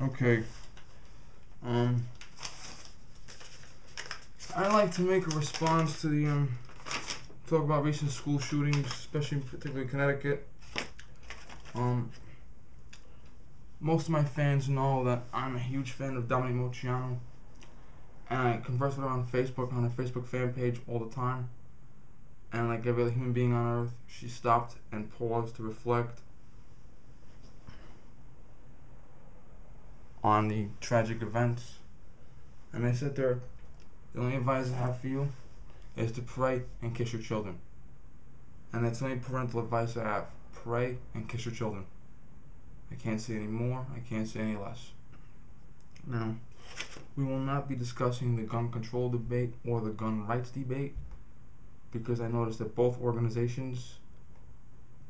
Okay. I'd like to make a response to the talk about recent school shootings, especially particularly Connecticut. Most of my fans know that I'm a huge fan of Dominique Moceanu, and I converse with her on Facebook, on her Facebook fan page all the time. And like every other human being on earth, she stopped and paused to reflect on the tragic events. And I said to her, the only advice I have for you is to pray and kiss your children. And that's the only parental advice I have. Pray and kiss your children. I can't say any more, I can't say any less. Now, we will not be discussing the gun control debate or the gun rights debate, because I noticed that both organizations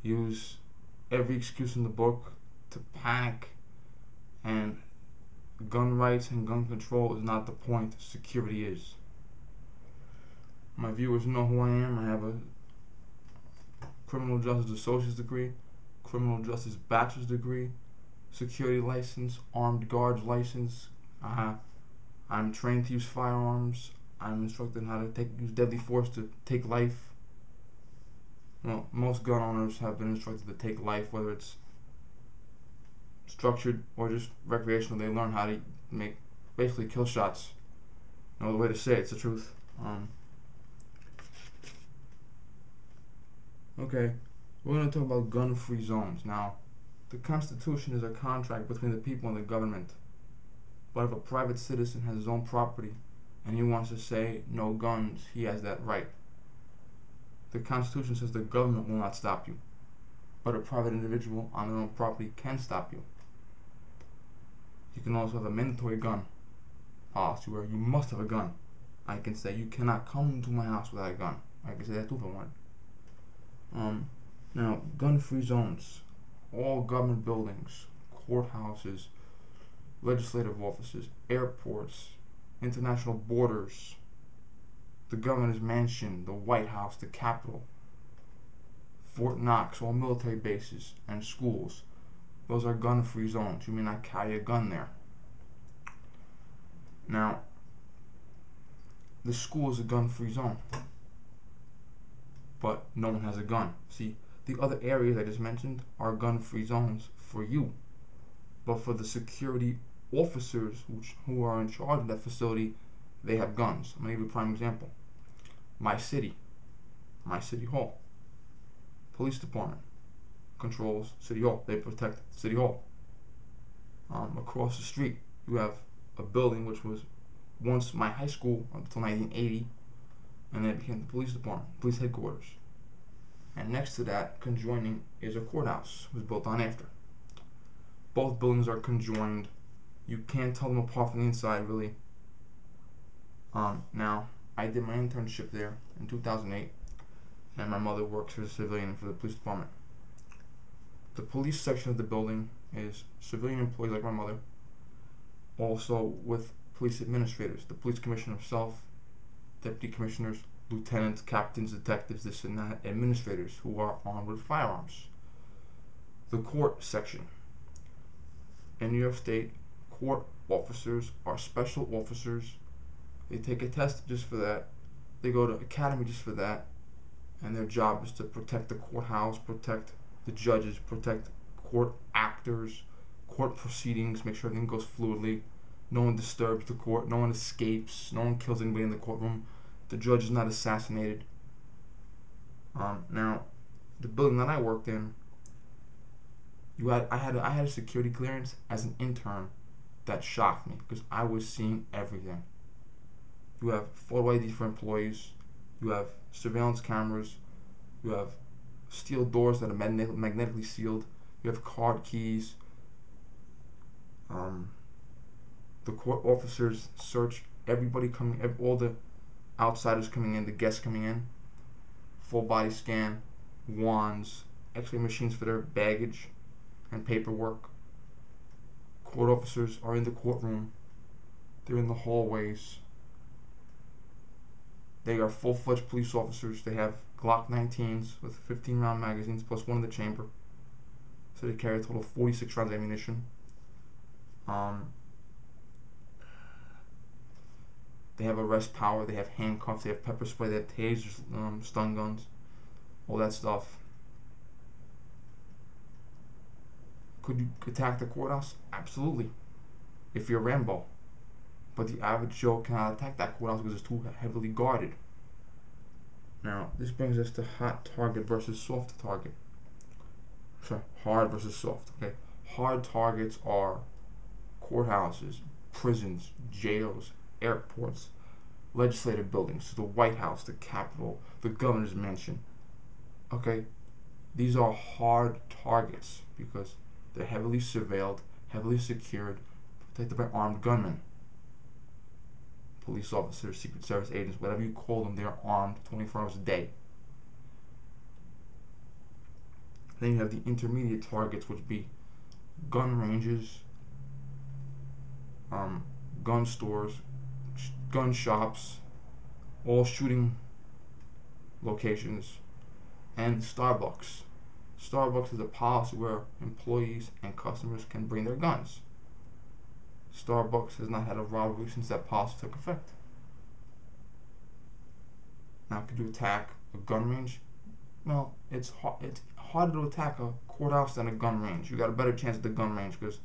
use every excuse in the book to panic, and gun rights and gun control is not the point, security is. My viewers know who I am. I have a criminal justice associate's degree, criminal justice bachelor's degree, security license, armed guards license. I'm trained to use firearms. I'm instructed how to use deadly force to take life. Well, most gun owners have been instructed to take life, whether it's structured or just recreational. They learn how to make basically kill shots. No other way to say it, it's the truth. Okay, we're going to talk about gun-free zones. Now, the Constitution is a contract between the people and the government. But if a private citizen has his own property and he wants to say no guns, he has that right. The Constitution says the government will not stop you, but a private individual on their own property can stop you. You can also have a mandatory gun policy where you must have a gun. I can say you cannot come to my house without a gun. I can say that too if I want. Now, gun-free zones. All government buildings, courthouses, legislative offices, airports, international borders, the governor's mansion, the White House, the Capitol, Fort Knox, all military bases, and schools. Those are gun-free zones. You may not carry a gun there. Now, the school is a gun-free zone, but no one has a gun. See, the other areas I just mentioned are gun-free zones for you, but for the security officers who are in charge of that facility, they have guns. I'm going to give you a prime example. My city hall, police department controls City Hall. They protect City Hall. Across the street, you have a building which was once my high school until 1980, and then it became the police department, police headquarters. And next to that, conjoining, is a courthouse. It was built on after. Both buildings are conjoined. You can't tell them apart from the inside, really. Now, I did my internship there in 2008, and my mother works as a civilian for the police department. The police section of the building is civilian employees like my mother, also with police administrators, the police commissioner himself, deputy commissioners, lieutenants, captains, detectives, this and that, administrators who are armed with firearms. The court section. In New York State, court officers are special officers. They take a test just for that. They go to academy just for that. And their job is to protect the courthouse, protect the judges, protect court actors, court proceedings, make sure everything goes fluidly. No one disturbs the court, no one escapes, no one kills anybody in the courtroom. The judge is not assassinated. Now, the building that I worked in, I had a security clearance as an intern that shocked me because I was seeing everything. You have photo ID for employees, you have surveillance cameras, you have steel doors that are magnetically sealed, you have card keys. The court officers search everybody coming, all the outsiders coming in, the guests coming in, full body scan, wands, x-ray machines for their baggage and paperwork. Court officers are in the courtroom, they're in the hallways. They are full-fledged police officers. They have Glock 19s with 15-round magazines plus one in the chamber. So they carry a total of 46 rounds of ammunition. They have arrest power. They have handcuffs. They have pepper spray. They have tasers, stun guns, all that stuff. Could you attack the courthouse? Absolutely, if you're Rambo. But the average Joe cannot attack that courthouse because it's too heavily guarded. Now, this brings us to hot target versus soft target. Sorry, hard versus soft. Okay, hard targets are courthouses, prisons, jails, airports, legislative buildings, the White House, the Capitol, the governor's mansion. Okay, these are hard targets because they're heavily surveilled, heavily secured, protected by armed gunmen. Police officers, Secret Service agents, whatever you call them, they are armed 24 hours a day. Then you have the intermediate targets, which would be gun ranges, gun stores, gun shops, all shooting locations, and Starbucks. Starbucks is a policy where employees and customers can bring their guns. Starbucks has not had a robbery since that policy took effect. Now, could you attack a gun range? Well, it's harder to attack a courthouse than a gun range. You got a better chance at the gun range because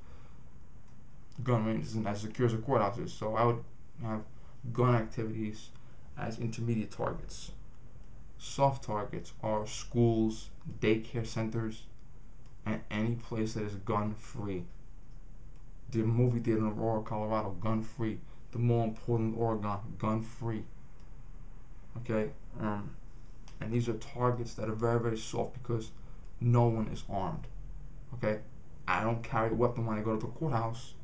gun range isn't as secure as a courthouse is. So I would have gun activities as intermediate targets. Soft targets are schools, daycare centers, and any place that is gun-free. The movie theater in Aurora, Colorado, gun-free. The mall in Portland, Oregon, gun-free. Okay, and these are targets that are very, very soft because no one is armed. Okay, I don't carry a weapon when I go to the courthouse,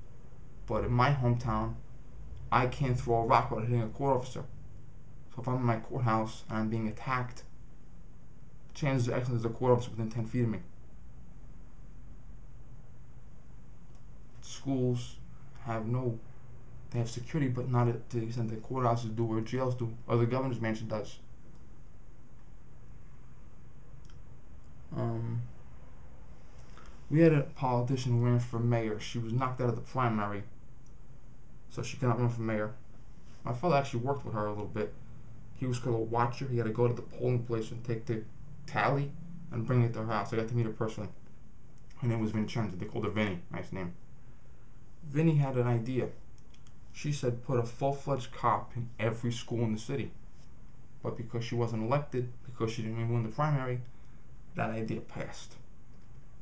but in my hometown, I can't throw a rock without hitting a court officer. So if I'm in my courthouse and I'm being attacked, chances are excellent there's a court officer within 10 feet of me. Schools they have security, but not to the extent that courthouses do or jails do, or the governor's mansion does. We had a politician who ran for mayor. She was knocked out of the primary, so she cannot run for mayor. My father actually worked with her a little bit. He was called a watcher. He had to go to the polling place and take the tally and bring it to her house. I got to meet her personally. Her name was Vincenza. They called her Vinny. Nice name. Vinny had an idea. She said put a full-fledged cop in every school in the city. But because she wasn't elected, because she didn't even win the primary, that idea passed.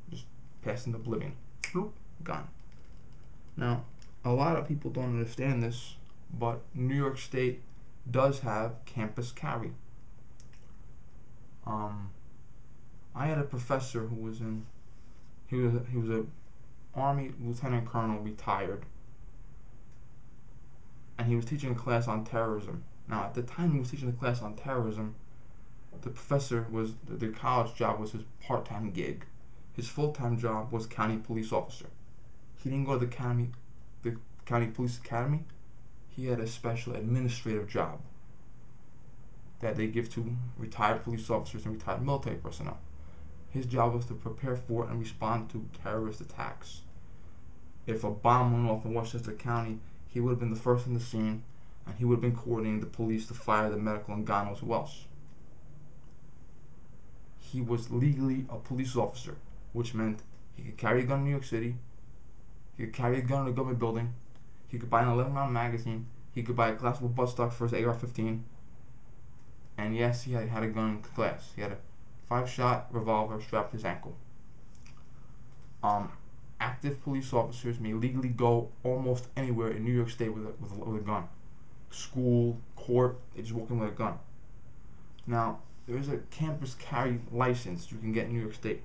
Just passed into oblivion. Bloop, gone. Now, a lot of people don't understand this, but New York State does have campus carry. I had a professor who was he was a Army Lieutenant Colonel, retired, and he was teaching a class on terrorism. Now, at the time he was teaching a class on terrorism, the professor was the college job was his part-time gig. His full-time job was county police officer. He didn't go to the county police academy. He had a special administrative job that they give to retired police officers and retired military personnel. His job was to prepare for and respond to terrorist attacks. If a bomb went off in Westchester County, he would have been the first on the scene, and he would have been coordinating the police, the fire, the medical, and God knows who else. He was legally a police officer, which meant he could carry a gun in New York City, he could carry a gun in a government building, he could buy an 11-round magazine, he could buy a collapsible buttstock for his AR-15, and yes, he had a gun in class. He had a 5-shot revolver strapped to his ankle. Active police officers may legally go almost anywhere in New York State with a gun. School, court, they just walk in with a gun. Now, there is a campus carry license you can get in New York State.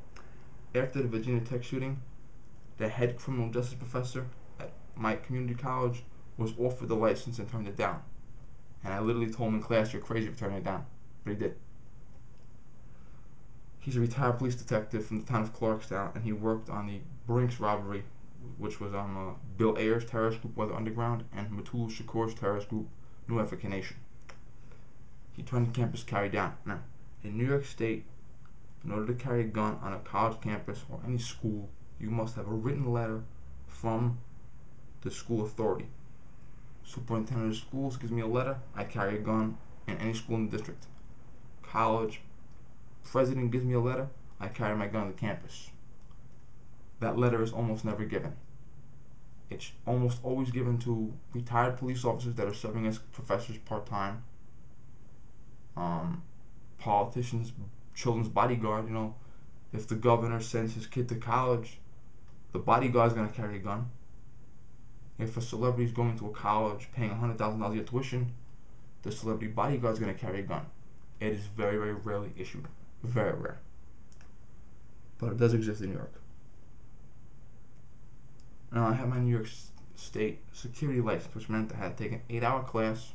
After the Virginia Tech shooting, the head criminal justice professor at my community college was offered the license and turned it down. And I literally told him in class, "You're crazy for turning it down." But he did. He's a retired police detective from the town of Clarkstown, and he worked on the Brinks robbery, which was on Bill Ayer's terrorist group, Weather Underground, and Matul Shakur's terrorist group, New African Nation. He turned the campus carry down. Now, in New York State, in order to carry a gun on a college campus or any school, you must have a written letter from the school authority. Superintendent of schools gives me a letter, I carry a gun in any school in the district. College president gives me a letter, I carry my gun on the campus. That letter is almost never given. It's almost always given to retired police officers that are serving as professors part-time, politicians, children's bodyguard. If the governor sends his kid to college, the bodyguard's going to carry a gun. If a celebrity is going to a college paying $100,000 a year tuition, the celebrity bodyguard's going to carry a gun. It is very, very rarely issued. Very rare. But it does exist in New York. Now, I have my New York State security license, which meant I had to take an 8-hour class,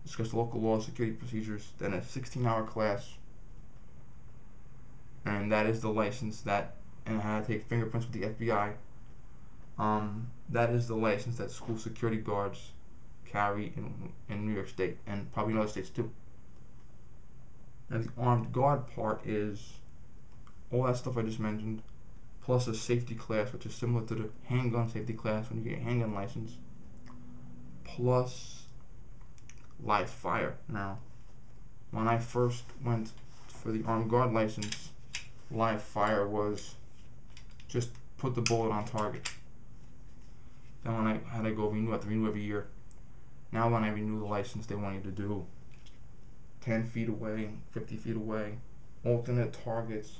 discuss the local laws, security procedures, then a 16-hour class, and that is the license and I had to take fingerprints with the FBI. That is the license that school security guards carry in New York State, and probably in other states too. And the armed guard part is all that stuff I just mentioned, plus a safety class, which is similar to the handgun safety class when you get your handgun license, plus live fire. Now, when I first went for the armed guard license, live fire was just put the bullet on target. Then when I had to go renew, I have to renew every year. Now when I renew the license, they want you to do 10 feet away, 50 feet away, alternate targets,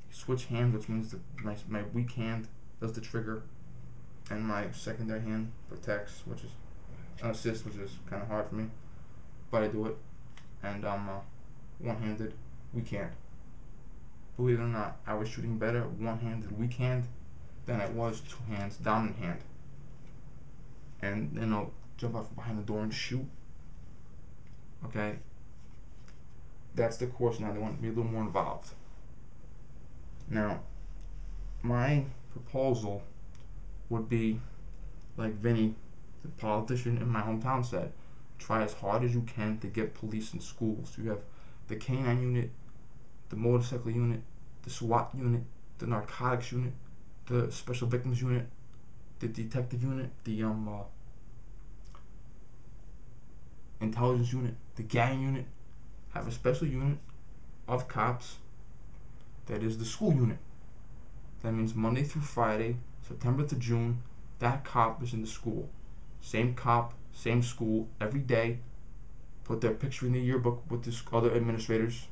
switch hands, which means my weak hand does the trigger, and my secondary hand protects, which is an assist, which is kind of hard for me, but I do it. And I'm one-handed, weak hand. Believe it or not, I was shooting better one-handed, weak hand than I was two hands, dominant hand. And then I'll jump out from behind the door and shoot. Okay, that's the course now. They want me a little more involved. Now, my proposal would be, like Vinny, the politician in my hometown, said, try as hard as you can to get police in schools. You have the K-9 unit, the motorcycle unit, the SWAT unit, the narcotics unit, the special victims unit, the detective unit, the intelligence unit, the gang unit. Have a special unit of cops that is the school unit. That means Monday through Friday, September to June, that cop is in the school. Same cop, same school, every day. Put their picture in the yearbook with the other administrators.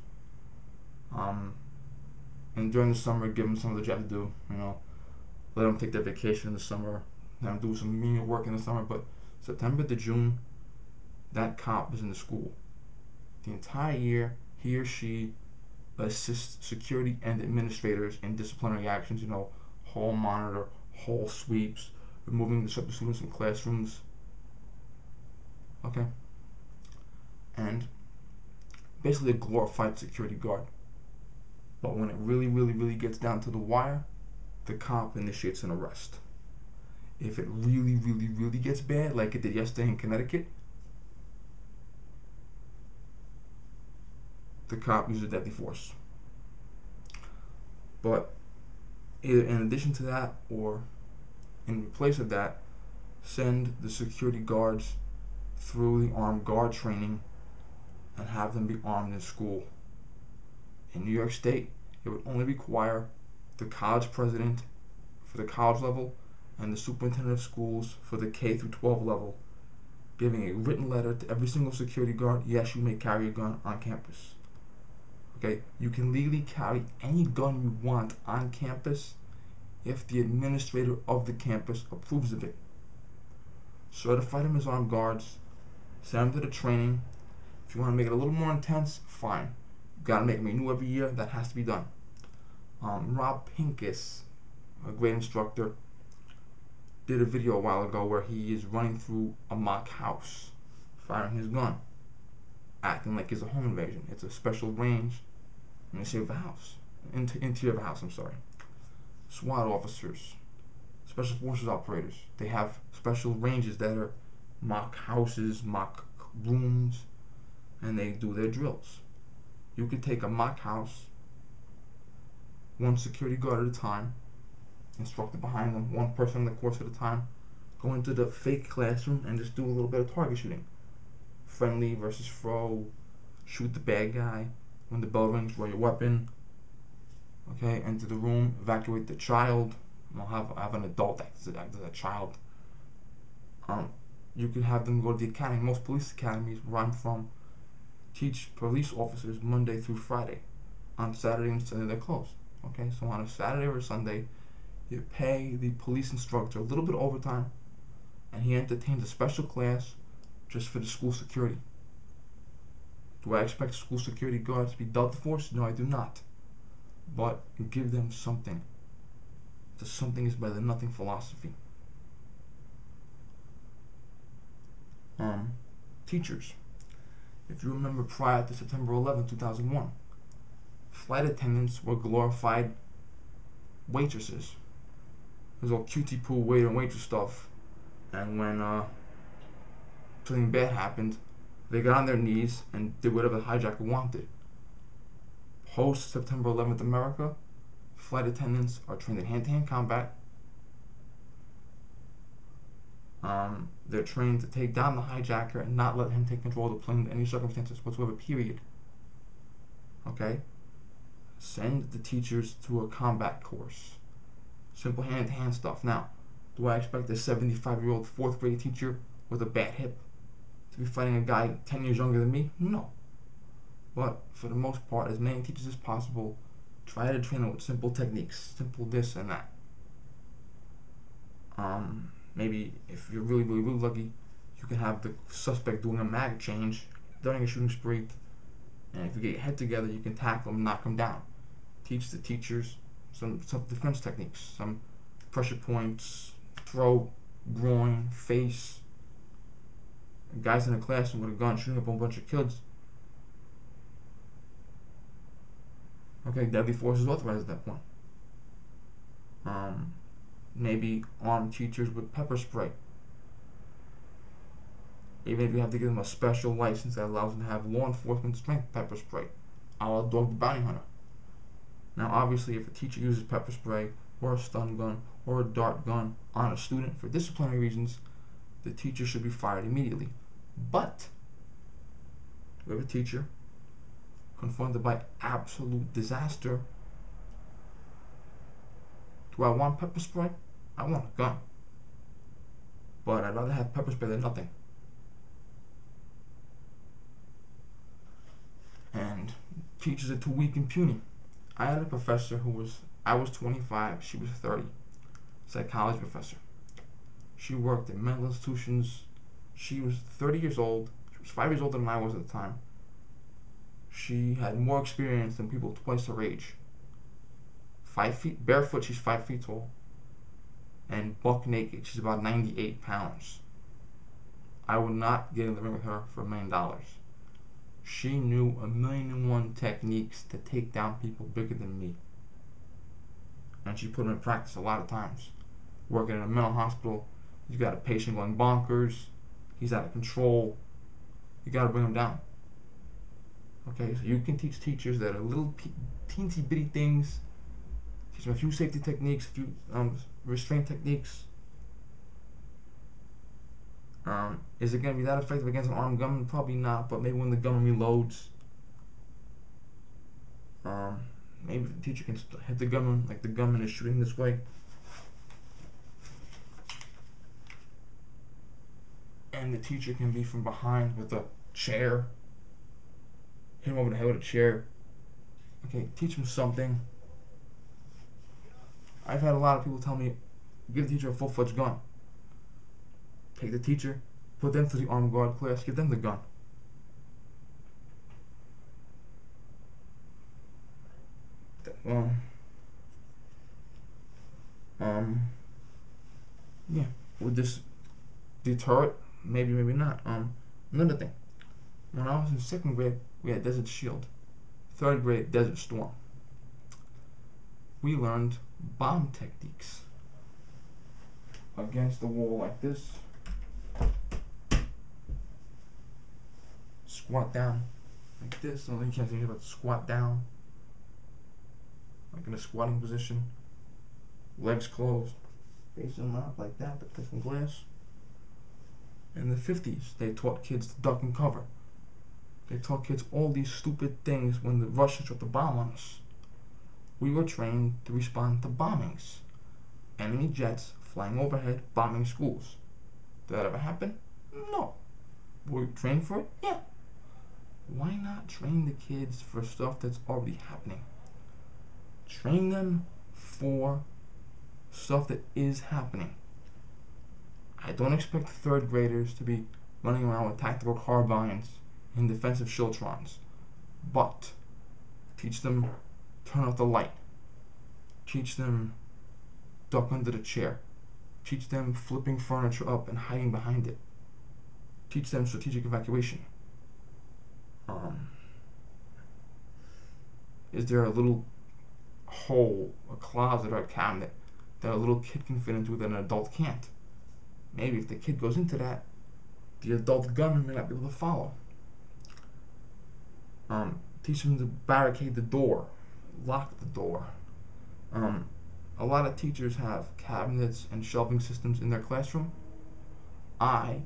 And during the summer, give them some of the job to do. Let them take their vacation in the summer. Let them do some menial work in the summer. But September to June, that cop is in the school. The entire year, he or she assists security and administrators in disciplinary actions. Hall monitor, hall sweeps, removing disruptive students from classrooms. Okay. And basically a glorified security guard. But when it really, really, really gets down to the wire, the cop initiates an arrest. If it really, really, really gets bad, like it did yesterday in Connecticut, the cop uses deadly force. But either in addition to that or in place of that, send the security guards through the armed guard training and have them be armed in school. In New York State, it would only require the college president for the college level and the superintendent of schools for the K through 12 level, giving a written letter to every single security guard, yes, you may carry a gun on campus. Okay, you can legally carry any gun you want on campus if the administrator of the campus approves of it. Certify them as armed guards, send them to the training. If you want to make it a little more intense, fine. You gotta make them renew every year, that has to be done. Rob Pincus, a great instructor, did a video a while ago where he is running through a mock house, firing his gun, acting like it's a home invasion. It's a special range in the shape of a house, interior of a house, I'm sorry. SWAT officers, special forces operators, they have special ranges that are mock houses, mock rooms, and they do their drills. You could take a mock house, one security guard at a time, instructor behind them, one person in the course at a time, go into the fake classroom and just do a little bit of target shooting. Friendly versus foe, shoot the bad guy. When the bell rings, draw your weapon. Okay, enter the room, evacuate the child. We'll have an adult act as a child. You can have them go to the academy. Most police academies where I'm from teach police officers Monday through Friday. On Saturday and Sunday they're closed. Okay, so on a Saturday or a Sunday, you pay the police instructor a little bit of overtime, and he entertains a special class just for the school security. Do I expect school security guards to be Delta Force? No, I do not. But give them something. The something is better than nothing philosophy. Teachers. If you remember prior to September 11, 2001, flight attendants were glorified waitresses. It was all cutie poo waiter and waitress stuff. And when something bad happened, they got on their knees and did whatever the hijacker wanted. Post September 11th America, flight attendants are trained in hand-to-hand combat. They're trained to take down the hijacker and not let him take control of the plane under any circumstances whatsoever, period. Okay? Send the teachers to a combat course. Simple hand-to-hand stuff. Now, do I expect a 75-year-old 4th grade teacher with a bad hip to be fighting a guy 10 years younger than me? No. But for the most part, as many teachers as possible, try to train them with simple techniques, simple this and that. Maybe if you're really lucky, you can have the suspect doing a mag change during a shooting spree, and if you get your head together, you can tackle him, knock him down. Teach the teachers some self-defense techniques, some pressure points, throat, groin, face. Guys in a classroom with a gun shooting up a bunch of kids. Okay, deadly force is authorized at that point. Maybe arm teachers with pepper spray. Even if you have to give them a special license that allows them to have law enforcement strength pepper spray, a la Dog the Bounty Hunter. Now, obviously, if a teacher uses pepper spray or a stun gun or a dart gun on a student for disciplinary reasons, the teacher should be fired immediately. But we have a teacher confronted by absolute disaster. Do I want pepper spray? I want a gun. But I'd rather have pepper spray than nothing. And teachers are too weak and puny. I had a professor I was 25, she was 30. Psychology professor. She worked in mental institutions. She was 30 years old. She was 5 years older than I was at the time. She had more experience than people twice her age. 5 feet, barefoot, she's 5 feet tall. And buck naked, she's about 98 pounds. I would not get in the ring with her for $1 million. She knew 1,000,001 techniques to take down people bigger than me. And she put them in practice a lot of times. Working in a mental hospital, you got a patient going bonkers, he's out of control, you got to bring him down. Okay, so you can teach teachers that are little teensy bitty things, teach them a few safety techniques, a few restraint techniques. Is it going to be that effective against an armed gunman? Probably not, but maybe when the gunman reloads, maybe the teacher can hit the gunman like the gunman is shooting this way. And the teacher can be from behind with a chair. Hit him over the head with a chair. Okay, teach him something. I've had a lot of people tell me, give the teacher a full-fledged gun. Take the teacher, put them through the armed guard class, give them the gun. Yeah, would this deter it? Maybe, maybe not. Another thing. When I was in 2nd grade, we had Desert Shield. 3rd grade, Desert Storm. We learned bomb techniques. Against the wall like this. Squat down like this. You can't see about squat down. Like in a squatting position. legs closed, facing them up like that to play some glass. In the 50s, they taught kids to duck and cover. They taught kids all these stupid things when the Russians dropped the bomb on us. We were trained to respond to bombings. Enemy jets flying overhead, bombing schools. Did that ever happen? No. Were we trained for it? Yeah. Why not train the kids for stuff that's already happening? Train them for stuff that is happening. I don't expect third graders to be running around with tactical carbines and defensive Shiltrons, but teach them turn off the light. Teach them duck under the chair. Teach them flipping furniture up and hiding behind it. Teach them strategic evacuation. Is there a little hole, a closet, or a cabinet that a little kid can fit into that an adult can't? Maybe if the kid goes into that, the adult gunman may not be able to follow. Teach them to barricade the door, lock the door. A lot of teachers have cabinets and shelving systems in their classroom. I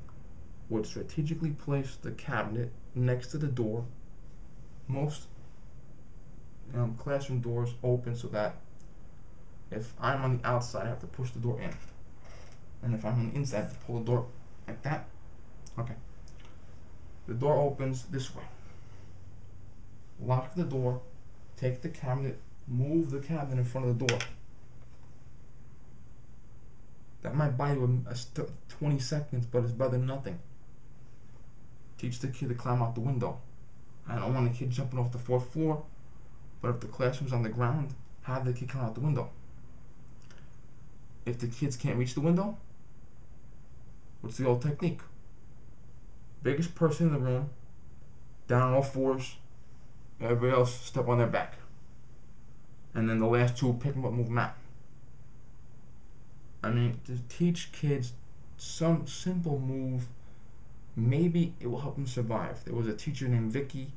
would strategically place the cabinet next to the door. Most classroom doors open so that if I'm on the outside, I have to push the door in. And if I'm on the inside, I have to pull the door like that. Okay. The door opens this way. Lock the door, take the cabinet, move the cabinet in front of the door. That might buy you 20 seconds, but it's better than nothing. Teach the kid to climb out the window. I don't want a kid jumping off the 4th floor, but if the classroom's on the ground, have the kid climb out the window. If the kids can't reach the window, what's the old technique? Biggest person in the room, down on all fours, everybody else step on their back. And then the last two pick them up, move them out. I mean, to teach kids some simple move, maybe it will help them survive. There was a teacher named Vicky.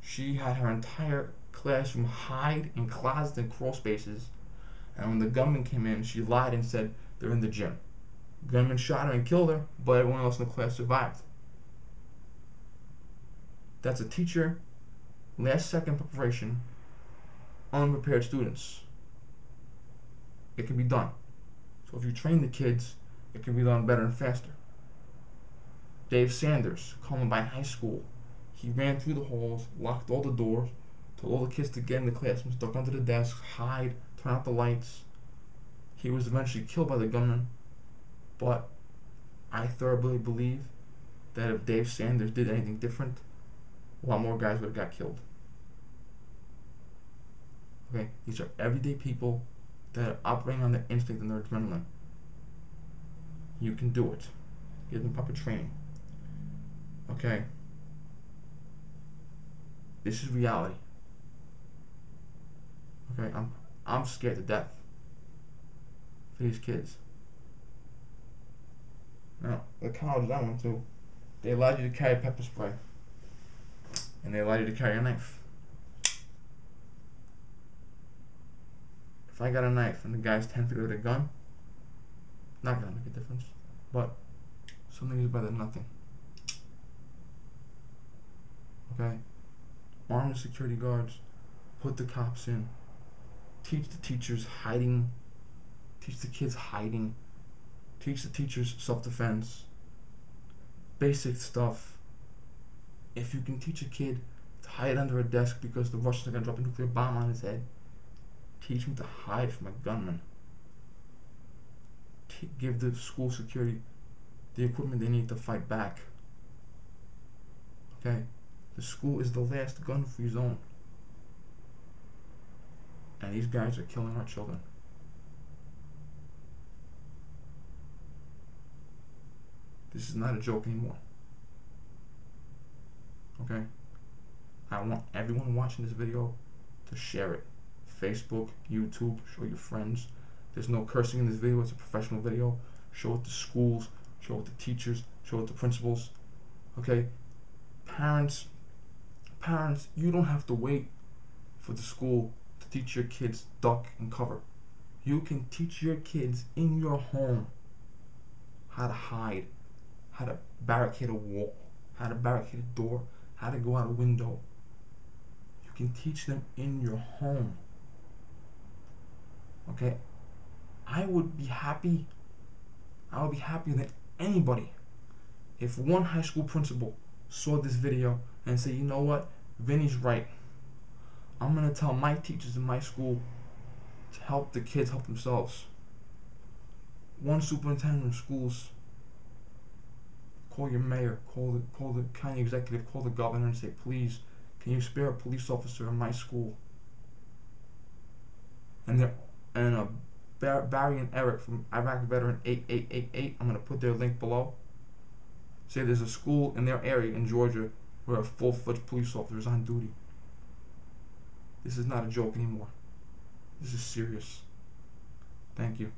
She had her entire classroom hide in closets and crawl spaces. And when the gunman came in, she lied and said they're in the gym. Gunman shot her and killed her, but everyone else in the class survived. That's a teacher, last second preparation, unprepared students. It can be done. So if you train the kids, it can be done better and faster. Dave Sanders, Columbine High School, he ran through the halls, locked all the doors, told all the kids to get in the classrooms, duck under the desks, hide, turn out the lights. He was eventually killed by the gunman, but I thoroughly believe that if Dave Sanders did anything different, a lot more guys would have got killed. Okay, these are everyday people that are operating on their instinct and their adrenaline. You can do it. Give them proper training. Okay? This is reality. Okay, I'm scared to death for these kids. Now, the college I went to, they allowed you to carry pepper spray. And they allowed you to carry a knife. If I got a knife and the guy's 10 feet with a gun, not gonna make a difference. But something is better than nothing. Okay? Arm the security guards, put the cops in, teach the teachers hiding, teach the kids hiding, teach the teachers self-defense, basic stuff. If you can teach a kid to hide under a desk because the Russians are going to drop a nuclear bomb on his head, teach him to hide from a gunman. Give the school security the equipment they need to fight back. Okay? The school is the last gun-free zone. And these guys are killing our children. This is not a joke anymore. Okay? I want everyone watching this video to share it. Facebook, YouTube, show your friends. There's no cursing in this video, it's a professional video. Show it to schools, show it to teachers, show it to principals. Okay? Parents, you don't have to wait for the school to teach your kids duck and cover. You can teach your kids in your home how to hide, how to barricade a wall, how to barricade a door, how to go out a window. You can teach them in your home. Okay? I would be happy than anybody if one high school principal saw this video and said, you know what, Vinny's right. I'm going to tell my teachers in my school to help the kids help themselves. One superintendent of schools, call your mayor, call the county executive, call the governor and say, please, can you spare a police officer in my school? And Barry and Eric from Iraq Veteran 8888, I'm going to put their link below. Say there's a school in their area in Georgia where a full-fledged police officer is on duty. This is not a joke anymore. This is serious. Thank you.